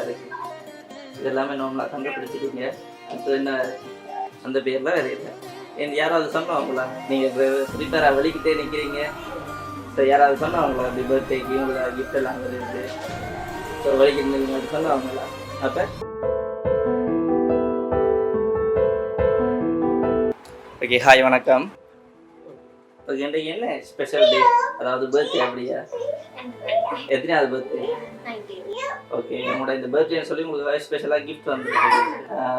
இருக்கு? இது எல்லாமே நார்மலாக கண்டுபிடிச்சிட்டீங்க. அடுத்து என்ன அந்த பேர்லாம் வேறு இல்லை. யாராவது சொன்னவங்களா நீங்கள் ப்ரிப்பேராக வெளிக்கிட்டே நிற்கிறீங்க? ஸோ யாராவது சொன்னவங்களா அப்படி பர்த்டேக்கு உங்களுக்கு கிஃப்ட் எல்லாம் வருது, ஸோ வலிக்கிட்டு நீங்கள் அப்படி சொன்னவங்களா? அப்போ ஓகே, ஹாய் வணக்கம். ஓகே, இன்றைக்கு என்ன ஸ்பெஷல் டே, அதாவது பர்த்டே அப்படியா? எத்தனையாவது பர்த்டே? ஓகே, உங்களோட இந்த பர்த்டேன்னு சொல்லி உங்களுக்கு ஸ்பெஷலாக கிஃப்ட் வந்துருக்கு.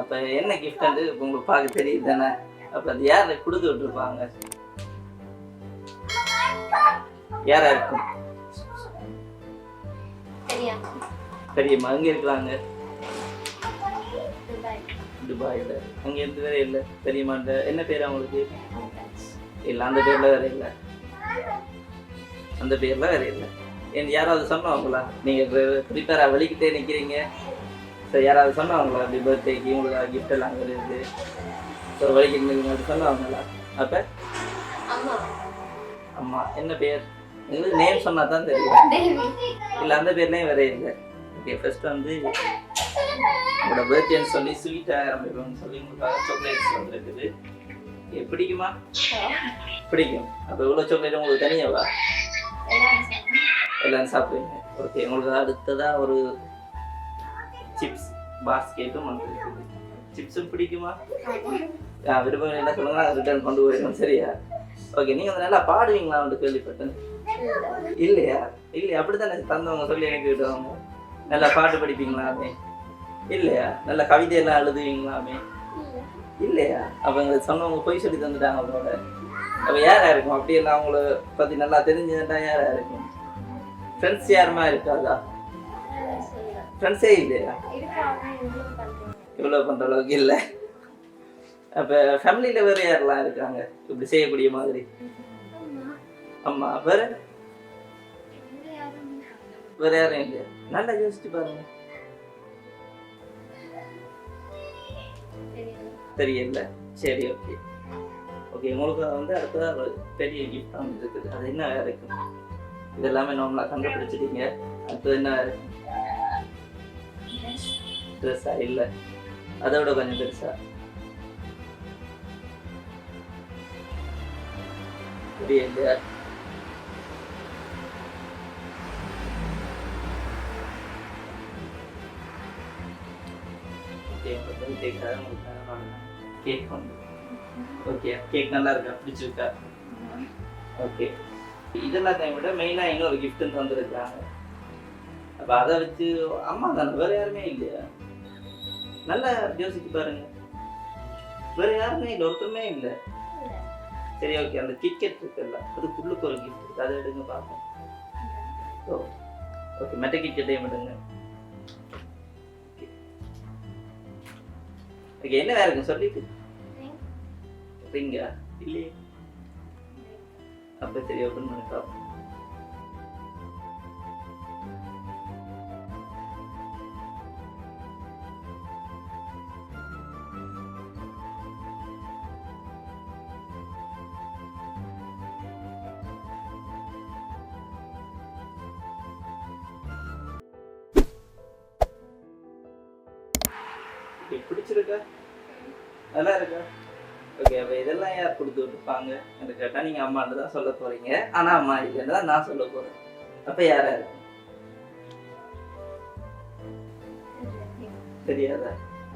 அப்போ என்ன கிஃப்ட் வந்து உங்களுக்கு பார்க்க தெரியுது தானே? அப்போ அது யார் கொடுத்து விட்டுருப்பாங்க? யாரா இருக்கும்? தெரியுமா? அங்கே இருக்கிறாங்க துபாயில். அங்கே இருந்து வேற இல்லை தெரியுமா? என்ன பேர் அவங்களுக்கு? இல்லை, அந்த பேரில் வேற இல்லை, அந்த பேரில் வேற இல்லை. யாராவது சொன்னவங்களா நீங்கள் ப்ரிப்பேராக வெளிக்கிட்டே நிற்கிறீங்க? ஸோ யாராவது சொன்னவங்களா அப்படி பர்த்டேக்கு உங்களுக்கு கிஃப்ட் எல்லாம் வருது, ஸோ வலிக்கிட்டு நீங்கள் அப்படி சொன்னவங்களா? அப்போ அம்மா என்ன பேர்? எங்களுக்கு நேம் சொன்னால் தான் தெரியும். இல்லை, அந்த பேர்லேயும் வேற இல்லை. ஓகே, ஃபர்ஸ்ட் வந்து உங்களோட பர்த்டேன்னு சொல்லி ஸ்வீட்டாக ஆரம்பிக்கணும்னு சொல்லி உங்களுக்காக சாக்லேட்ஸ் வந்துருக்குது. பிடிக்குமா? பிடிக்கும். அப்போ இவ்வளோ சாக்லேட் உங்களுக்கு தனியாவா? எல்லாரும் சாப்பிடுவீங்க. ஓகே, உங்களுக்கு அடுத்ததாக ஒரு சிப்ஸ் பாஸ்கெட்டும் வந்துருக்குது. சிப்ஸும் பிடிக்குமா? விருப்பம் என்ன சொல்லுங்க, ரிட்டர்ன் கொண்டு போயிடும். சரியா? ஓகே, நீங்கள் வந்து நல்லா பாடுவீங்களா வந்து கேள்விப்பட்டேன். இல்லையா? இல்லையா? அப்படி தானே தந்தவங்க சொல்லி எனக்கு விடுவாங்க. நல்லா பாட்டு படிப்பீங்களாமே? இல்லையா? நல்ல கவிதையெல்லாம் எழுதுவீங்களாமே? இல்லையா? அப்போ எங்களுக்கு சொன்னவங்க போய் சொல்லி தந்துட்டாங்க அவங்களோட. அப்போ யாராக இருக்கும்? அப்படியெல்லாம் அவங்கள பற்றி நல்லா தெரிஞ்சுட்டா யாராக இருக்கும்? ஃப்ரெண்ட்ஸ் யாருமா இருக்காதா? ஃப்ரெண்ட்ஸே இல்லையா? இவ்வளோ பண்ணுற அளவுக்கு இல்லை. அப்போ ஃபேமிலியில் வேறு யாரெல்லாம் இருக்காங்க இப்படி செய்யக்கூடிய மாதிரி? அம்மா. வேறு வேறு யாரும் இல்லையா? நல்லா யோசிச்சு பாருங்க. தெரியல. சரி, ஓகே ஓகே. உங்களுக்கு வந்து அடுத்ததாக ஒரு பெரிய கிஃப்ட் வந்து இருக்குது. அது என்ன இருக்கும்? இது எல்லாமே நார்மலாக கண்டுபிடிச்சிட்டீங்க. அடுத்தது என்ன? ட்ரெஸ்ஸா? இல்லை, அதை விட கொஞ்சம் பெருசா. தெரியல. ஓகே, உங்களுக்கு கேக் வந்து. ஓகே, கேக் நல்லா இருக்கா? பிடிச்சிருக்கா? ஓகே, இதெல்லாம் விட மெயினாக இன்னொரு கிஃப்ட்னு வந்துருக்காங்க. அப்போ அதை வச்சு அம்மா தானே, வேறு யாருமே இல்லையா? நல்லா யோசிச்சு பாருங்க. வேறு யாருமே இல்லை, ஒருத்தருமே இல்லை. சரி, ஓகே, அந்த கிட்கெட் இருக்குல்ல, அதுக்குள்ளுக்கு ஒரு கிஃப்ட் இருக்குது, அதை எடுங்க பார்ப்போம். ஓ ஓகே, மெட்ட கிட்கெட்டையும் எடுங்க. ஓகே, என்ன வேறு இருக்கும் சொல்லிட்டு? ரிங்கா? இல்லையே. அப்போ சரி, ஓப்பன் பண்ணி பார்ப்போம். பிடிச்சிருக்கா? நல்லா இருக்கா? ஓகே, அப்போ இதெல்லாம் யார் கொடுத்து விட்டுருப்பாங்க எனக்கு கேட்டால் நீங்கள் அம்மான்னு தான் சொல்ல போகிறீங்க. ஆனால் அம்மா இல்லைன்னு தான் நான் சொல்ல போகிறேன். அப்போ யாரா இருக்கும்? தெரியாதா?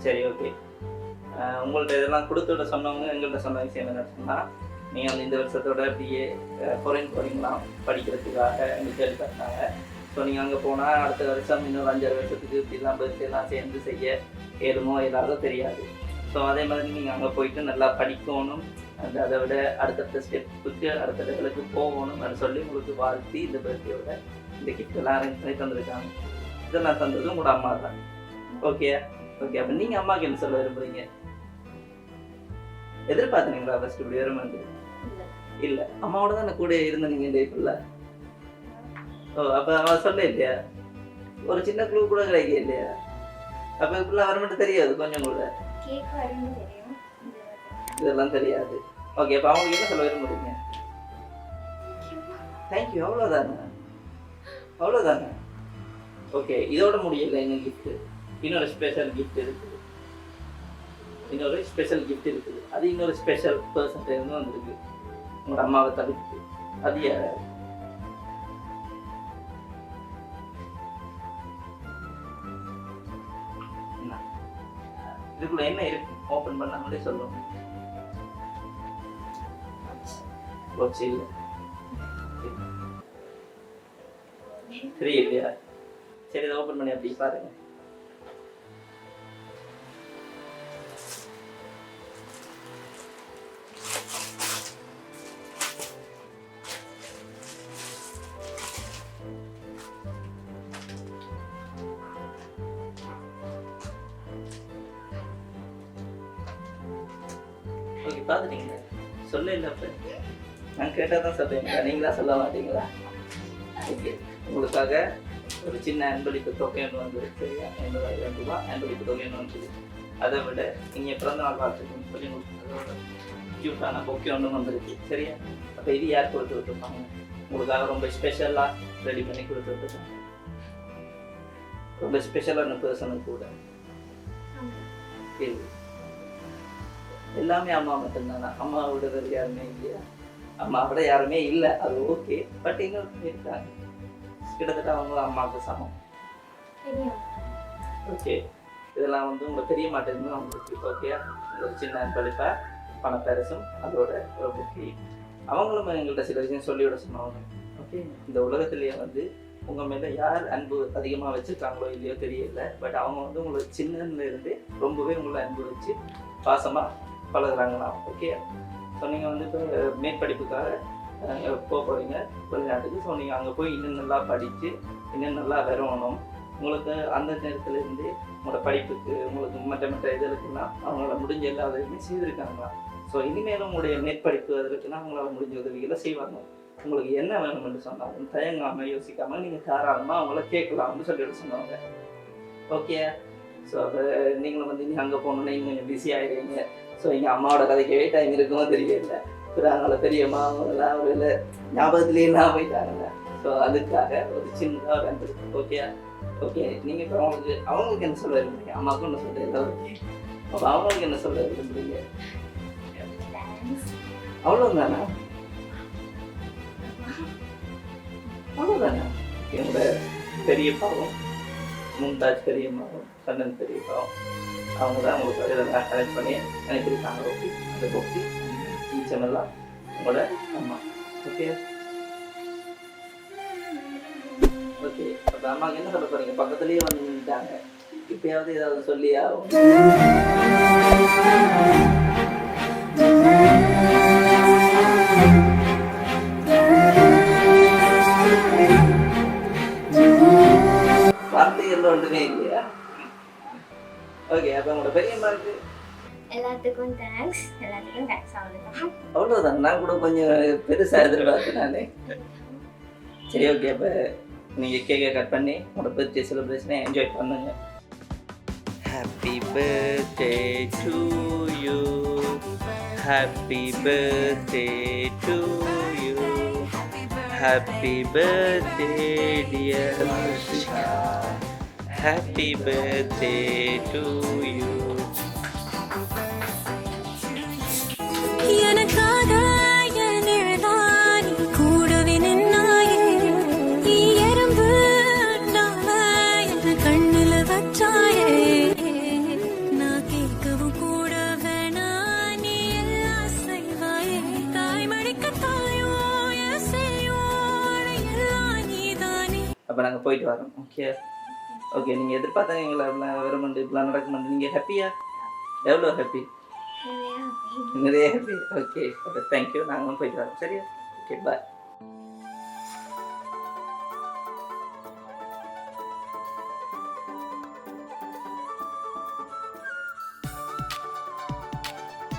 சரி, ஓகே. உங்கள்கிட்ட இதெல்லாம் கொடுத்து விட சொன்னவங்க எங்கள்கிட்ட சொன்ன விஷயம் என்ன சொன்னால், நீங்கள் வந்து இந்த வருஷத்தோட அப்படியே ஃபாரின் போகிறீங்களாம் படிக்கிறதுக்காக எங்களுக்கு கேள்விப்பட்டாங்க. ஸோ நீங்கள் அங்கே போனால் அடுத்த வருஷம் இன்னொரு 5-6 வருஷத்துக்கு இப்படிலாம் பர்த்டேலாம் சேர்ந்து செய்ய ஏழுமோ ஏதாவது தெரியாது. ஸோ அதே மாதிரி நீங்கள் அங்கே போயிட்டு நல்லா படிக்கணும், அதை விட அடுத்தடுத்த ஸ்டெப்புக்கு அடுத்த லெவலுக்கு போகணும் அப்படின்னு சொல்லி உங்களுக்கு வாழ்த்தி இந்த பர்த்டேயோட இந்த கிஃப்டெல்லாம் அரேஞ்ச் பண்ணி தந்திருக்காங்க. இதெல்லாம் தந்தது உங்களோட அம்மா தான். Okay okay. அப்போ நீங்கள் அம்மாவுக்கு என்ன சொல்ல விரும்புறீங்க? எதிர்பார்த்தீங்களா ஃபர்ஸ்ட் இப்படி வருமானு? இல்லை, அம்மாவோட தான் கூட இருந்த நீங்கள் இந்த இப்பல்ல. ஓ, அப்போ அவன் சொல்ல இல்லையா? ஒரு சின்ன க்ளூ கூட கிடைக்க இல்லையா? அப்போ இப்படிலாம் வரமாட்டு தெரியாது கொஞ்சம் கூட? இதெல்லாம் தெரியாது. ஓகே, அப்போ அவங்களுக்கு என்ன சொல்ல விரும்புறீங்க? தேங்க்யூ, அவ்வளோதானே? அவ்வளோதானே? ஓகே, இதோட முடியல. எங்கள் கிஃப்ட்டு இன்னொரு ஸ்பெஷல் கிஃப்ட் இருக்குது. அது இன்னொரு ஸ்பெஷல் பர்சன்ட் இருந்து வந்திருக்கு உங்களோட அம்மாவை தவிர்த்து. அது யார்? இதுக்குள்ள என்ன இருக்கு? ஓபன் பண்ணாமலே சொல்லுவோம். போச்சு இல்லை சரி இல்லையா? சரி, இதை ஓபன் பண்ணி அப்படி பாருங்க. ஓகே, பார்த்துட்டீங்களா? சொல்ல இல்லை. அப்போ நான் கேட்டால் தான் சொல்லுவீங்களா? நீங்களா சொல்ல மாட்டீங்களா? ஓகே, உங்களுக்காக ஒரு சின்ன அன்பளிப்பு தொகை ஒன்று வந்துருக்கு. சரியா? 50,000 ரூபாய் அன்பளிப்பு தொகை ஒன்று வந்துருக்கு. அதை விட நீங்கள் பிறந்த நாள் வாழ்த்துக்கணும்னு சொல்லி உங்களுக்கு க்யூட்டான பொக்கே ஒன்று வந்துருக்கு. சரியா? அப்போ இது யார் கொடுத்து விட்டுருப்பாங்க? உங்களுக்காக ரொம்ப ஸ்பெஷலாக ரெடி பண்ணி கொடுத்து விட்டுருப்பாங்க. ரொம்ப ஸ்பெஷலான பர்சனுக்கு கூட எல்லாமே அம்மா மட்டும்தானா? அம்மா விடுறது யாருமே இல்லையா? அம்மா விட யாருமே இல்லை, அது ஓகே. பட் இன்னொரு இருக்காங்க, கிட்டத்தட்ட அவங்களும் அம்மாவுக்கு சமம். ஓகே, இதெல்லாம் வந்து உங்கள் பெரிய மாட்டேருந்து அவங்களுக்கு. ஓகே, ஒரு சின்ன படிப்பா பணப்பரிசும் அதோட ஒரு புக்கி. அவங்களும் எங்கள்கிட்ட சில விஷயம் சொல்லிவிட சொன்னாங்க. ஓகே, இந்த உலகத்திலேயே வந்து உங்கள் மேலே யார் அன்பு அதிகமாக வச்சுருக்காங்களோ இல்லையோ தெரியல, பட் அவங்க வந்து உங்களுக்கு சின்னதுல இருந்து ரொம்பவே உங்களை அன்பு வச்சு பாசமாக பழகுறாங்களாம். ஓகே, ஸோ நீங்கள் வந்து இப்போ மேற்படிப்புக்காக போக போகிறீங்க வெளிநாட்டுக்கு. ஸோ நீங்கள் அங்கே போய் இன்னும் நல்லா படித்து இன்னும் நல்லா வரணும். உங்களுக்கு அந்த நேரத்துலேருந்து உங்களோட படிப்புக்கு உங்களுக்கு மற்ற இதற்குலாம் அவங்களால முடிஞ்ச எல்லா உதவியுமே செய்திருக்காங்களாம். ஸோ இனிமேலும் உங்களுடைய மேற்படிப்பு அதற்குன்னா அவங்களால முடிஞ்ச உதவிகளை செய்வாங்க. உங்களுக்கு என்ன வேணும்னு சொன்னாலும் தயங்காமல் யோசிக்காமல் நீங்கள் தாராளமாக அவங்கள கேட்கலாம்னு சொல்லிட்டு சொன்னாங்க. ஓகே, ஸோ அப்போ நீங்களும் வந்து நீங்கள் அங்கே போகணுன்னா இன்னும் கொஞ்சம் பிஸி ஆகிடுவீங்க. ஸோ எங்கள் அம்மாவோட கதைக்கவே டைம் இருக்குமோ தெரியல. அவங்கள பெரியம்மா அவங்களாம் ஒரு ஞாபகத்துலேயே எல்லாம் போயிட்டாங்க. ஸோ அதுக்காக ஒரு சின்னதாக ஒரு அன்பு. ஓகே ஓகே, நீங்கள் இப்போ அவங்களுக்கு என்ன சொல்ல விரும்புறீங்க? அம்மாவுக்கும் என்ன சொல்ல ஓகே, அப்போ அவங்களுக்கு என்ன சொல்ல விரும்புறீங்க? அவ்வளோதானா? அவ்வளோதானா? என்னோட பெரியப்பாவும் மும்தாஜ் பெரியம்மாவும் கண்ணன் பெரியப்பாவும் அவங்க தான் உங்களுக்கு இதெல்லாம் கனெக்ட் பண்ணி நினைப்பிருக்காங்க. ஓகே, அந்த பொக்கி மிச்சமெல்லாம் உங்களோட அம்மா. ஓகே ஓகே, அப்போ அம்மாவுக்கு என்ன சொல்ல போறீங்க? பக்கத்துலேயே வந்து நின்றுட்டாங்க. இப்பயாவது ஏதாவது சொல்லி ஆகும். வார்த்தைகள் ஒன்றுமே இல்லையா? ஓகே, அப்போ உங்களோட பெரியம்மாவுக்கு எல்லாத்துக்கும் தேங்க்ஸ். அவ்வளோதான். அவ்வளோதான். நான் கூட கொஞ்சம் பெருசாக எதிர்பார்த்தேன் நானே. சரி, ஓகே, அப்போ நீங்கள் கேக்கை கட் பண்ணி உங்களோட பர்த்டே செலிப்ரேஷனை என்ஜாய் பண்ணுங்க. Happy birthday to you, happy birthday to you, happy birthday dear Harshika, happy birthday to you. எனக்காக என்னதான் கூடவே நின்னாயே, நீ எறும்பு என் கண்ணுல வச்சாயே, நான் கேட்கவும் கூட வேணா நீ எல்லாம் செய்வாயே, தாய்மடிக்க தாயோ எசையோ எல்லாம் நீதானே. அப்போ நாங்கள் போயிட்டு வரோம். ஓகே ஓகே, நீங்கள் எதிர்பார்த்தாங்க எங்களை வருமெண்டு இப்பெல்லாம் நடக்குமெண்டு. நீங்கள் ஹாப்பியா? எவ்வளோ ஹாப்பி? நிறைய ஹாப்பி. Okay, thank you. நாங்களும் போயிட்டு வரோம். சரியா? ஓகே, பாய்.